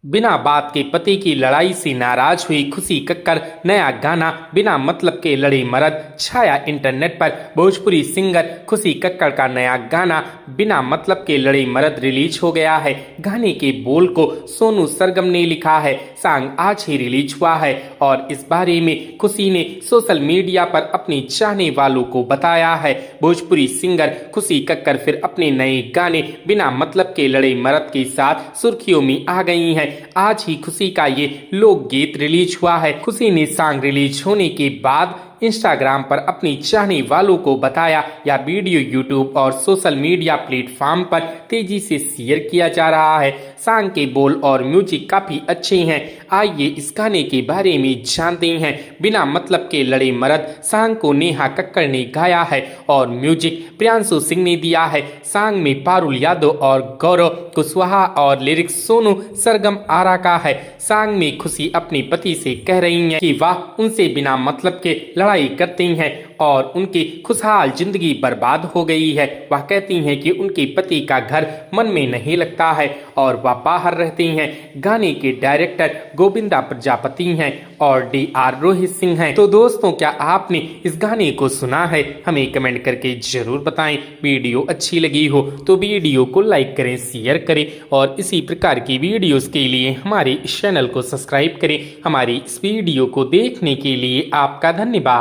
बिना बात के पति की लड़ाई से नाराज हुई खुशी कक्कड़, नया गाना बिना मतलब के लड़े मर्द छाया इंटरनेट पर। भोजपुरी सिंगर खुशी कक्कड़ का नया गाना बिना मतलब के लड़े मर्द रिलीज हो गया है। गाने के बोल को सोनू सरगम ने लिखा है। सॉन्ग आज ही रिलीज हुआ है और इस बारे में खुशी ने सोशल मीडिया पर अपनी चाहने वालों को बताया है। भोजपुरी सिंगर खुशी कक्कड़ फिर अपने नए गाने बिना मतलब के लड़े मर्द के साथ सुर्खियों में आ गई हैं। आज ही खुशी का ये लोकगीत रिलीज हुआ है। खुशी ने सॉन्ग रिलीज होने के बाद इंस्टाग्राम पर अपनी चाहने वालों को बताया। यह वीडियो यूट्यूब और सोशल मीडिया प्लेटफॉर्म पर तेजी से शेयर किया जा रहा है। सॉन्ग के बोल और म्यूजिक काफी अच्छे हैं। आइए इस गाने के बारे में जानते हैं। बिना मतलब के लड़े मर्द सॉन्ग को नेहा कक्कड़ ने गाया है और म्यूजिक प्रियांशु सिंह ने दिया है। सॉन्ग में पारुल यादव और गौरव कुशवाहा और लिरिक्स सोनू सरगम आरा का है। सॉन्ग में खुशी अपने पति से कह रही हैं कि वह उनसे बिना मतलब के लड़ाई करती हैं और उनकी खुशहाल जिंदगी बर्बाद हो गई है। वह कहती हैं कि उनके पति का घर मन में नहीं लगता है और वह बाहर रहती हैं। गाने के डायरेक्टर गोविंदा प्रजापति हैं और DR रोहित सिंह हैं। तो दोस्तों, क्या आपने इस गाने को सुना है? हमें कमेंट करके जरूर बताएं। वीडियो अच्छी लगी हो तो वीडियो को लाइक करें, शेयर करें और इसी प्रकार की वीडियोस के लिए हमारे इस चैनल को सब्सक्राइब करें। हमारी इस वीडियो को देखने के लिए आपका धन्यवाद।